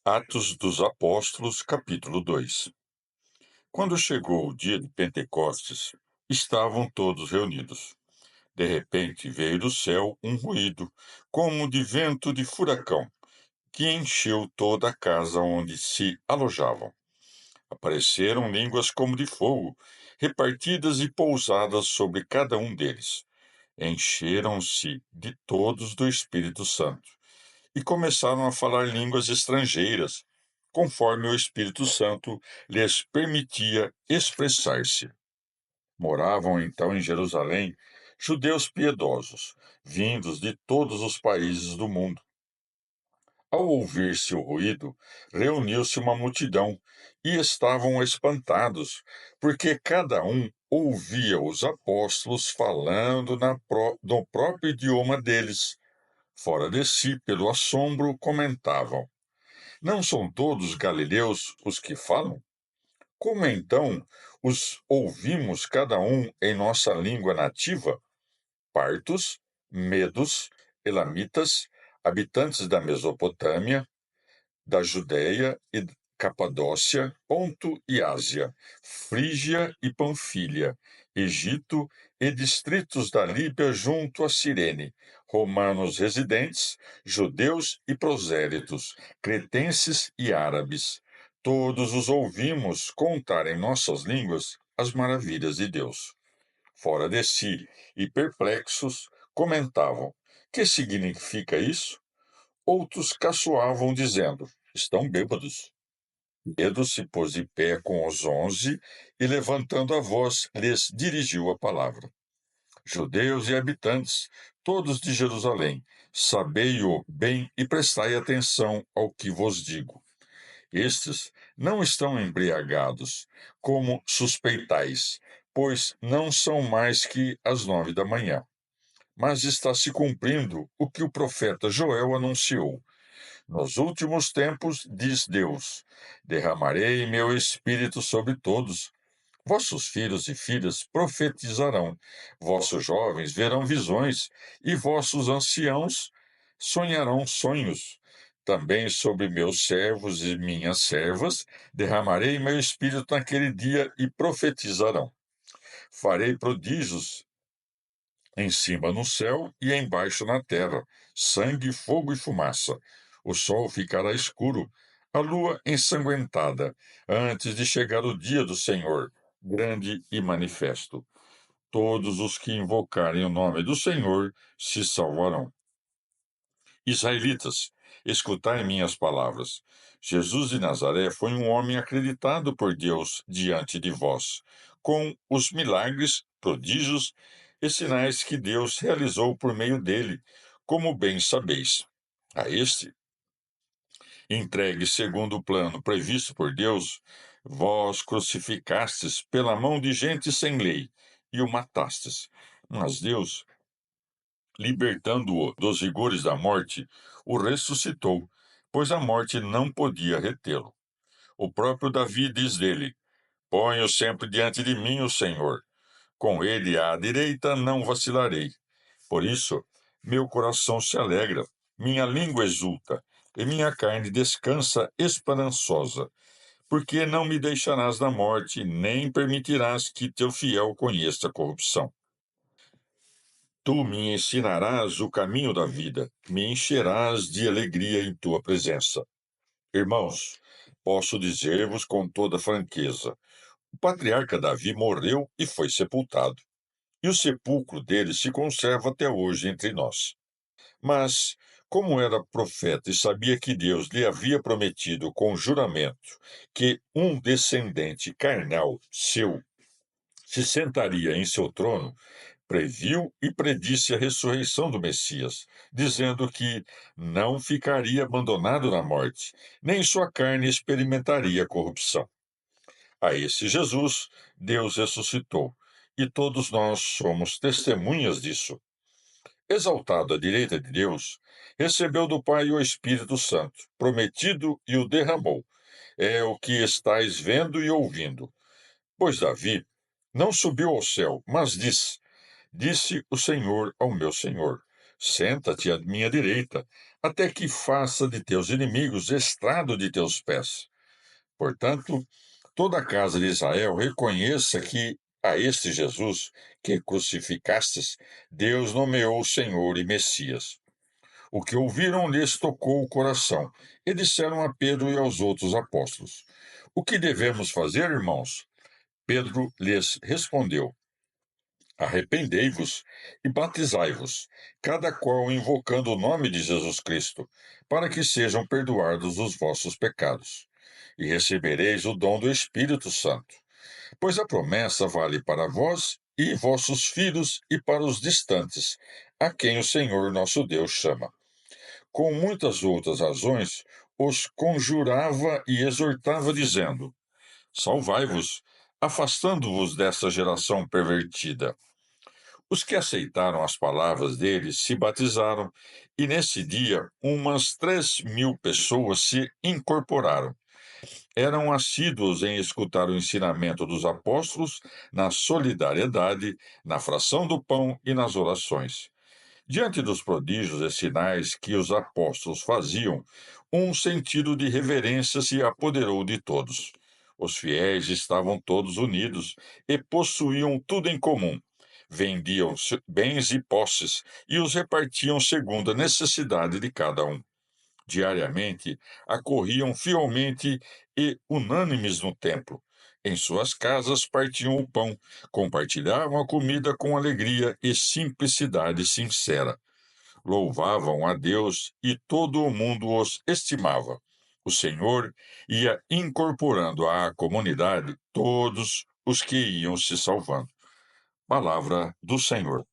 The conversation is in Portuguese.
Atos dos Apóstolos, capítulo 2. Quando chegou o dia de Pentecostes, estavam todos reunidos. De repente veio do céu um ruído, como de vento de furacão, que encheu toda a casa onde se alojavam. Apareceram línguas como de fogo, repartidas e pousadas sobre cada um deles. Encheram-se de todos do Espírito Santo e começaram a falar línguas estrangeiras, conforme o Espírito Santo lhes permitia expressar-se. Moravam então em Jerusalém judeus piedosos, vindos de todos os países do mundo. Ao ouvir-se o ruído, reuniu-se uma multidão e estavam espantados, porque cada um ouvia os apóstolos falando no próprio idioma deles. Fora de si, pelo assombro, comentavam: Não são todos galileus os que falam? Como então os ouvimos cada um em nossa língua nativa? Partos, medos, elamitas, habitantes da Mesopotâmia, da Judéia e Capadócia, Ponto e Ásia, Frígia e Panfilha, Egito e distritos da Líbia junto a Cirene, romanos residentes, judeus e prosélitos, cretenses e árabes. Todos os ouvimos contar em nossas línguas as maravilhas de Deus. Fora de si e perplexos, comentavam: Que significa isso? Outros caçoavam, dizendo: Estão bêbados. Pedro se pôs de pé com os 11 e, levantando a voz, lhes dirigiu a palavra. Judeus e habitantes, todos de Jerusalém, sabei-o bem e prestai atenção ao que vos digo. Estes não estão embriagados, como suspeitais, pois não são mais que as 9 da manhã. Mas está se cumprindo o que o profeta Joel anunciou. Nos últimos tempos, diz Deus, derramarei meu espírito sobre todos. Vossos filhos e filhas profetizarão, vossos jovens verão visões, e vossos anciãos sonharão sonhos. Também sobre meus servos e minhas servas derramarei meu espírito naquele dia e profetizarão. Farei prodígios em cima no céu e embaixo na terra, sangue, fogo e fumaça. O sol ficará escuro, a lua ensanguentada, antes de chegar o dia do Senhor, grande e manifesto. Todos os que invocarem o nome do Senhor se salvarão. Israelitas, escutai minhas palavras. Jesus de Nazaré foi um homem acreditado por Deus diante de vós, com os milagres, prodígios e sinais que Deus realizou por meio dele, como bem sabeis. A este, entregue segundo o plano previsto por Deus, vós crucificastes pela mão de gente sem lei e o matastes. Mas Deus, libertando-o dos rigores da morte, o ressuscitou, pois a morte não podia retê-lo. O próprio Davi diz dele: Ponho sempre diante de mim o Senhor. Com ele à direita não vacilarei. Por isso, meu coração se alegra, minha língua exulta, e minha carne descansa esperançosa, porque não me deixarás na morte, nem permitirás que teu fiel conheça a corrupção. Tu me ensinarás o caminho da vida, me encherás de alegria em tua presença. Irmãos, posso dizer-vos com toda franqueza: o patriarca Davi morreu e foi sepultado, e o sepulcro dele se conserva até hoje entre nós. Mas, como era profeta e sabia que Deus lhe havia prometido com juramento que um descendente carnal seu se sentaria em seu trono, previu e predisse a ressurreição do Messias, dizendo que não ficaria abandonado na morte, nem sua carne experimentaria corrupção. A esse Jesus, Deus ressuscitou, e todos nós somos testemunhas disso. Exaltado à direita de Deus, recebeu do Pai o Espírito Santo, prometido e o derramou. É o que estais vendo e ouvindo. Pois Davi não subiu ao céu, mas disse o Senhor ao meu Senhor: Senta-te à minha direita, até que faça de teus inimigos estrado de teus pés. Portanto, toda a casa de Israel reconheça que a este Jesus que crucificastes, Deus nomeou Senhor e Messias. O que ouviram lhes tocou o coração, e disseram a Pedro e aos outros apóstolos: O que devemos fazer, irmãos? Pedro lhes respondeu: Arrependei-vos e batizai-vos, cada qual invocando o nome de Jesus Cristo, para que sejam perdoados os vossos pecados. E recebereis o dom do Espírito Santo, pois a promessa vale para vós e vossos filhos e para os distantes, a quem o Senhor nosso Deus chama. Com muitas outras razões, os conjurava e exortava, dizendo: Salvai-vos, afastando-vos dessa geração pervertida. Os que aceitaram as palavras dele se batizaram, e nesse dia umas 3.000 pessoas se incorporaram. Eram assíduos em escutar o ensinamento dos apóstolos, na solidariedade, na fração do pão e nas orações. Diante dos prodígios e sinais que os apóstolos faziam, um sentido de reverência se apoderou de todos. Os fiéis estavam todos unidos e possuíam tudo em comum. Vendiam bens e posses e os repartiam segundo a necessidade de cada um. Diariamente, acorriam fielmente e unânimes no templo. Em suas casas partiam o pão, compartilhavam a comida com alegria e simplicidade sincera. Louvavam a Deus e todo o mundo os estimava. O Senhor ia incorporando à comunidade todos os que iam se salvando. Palavra do Senhor.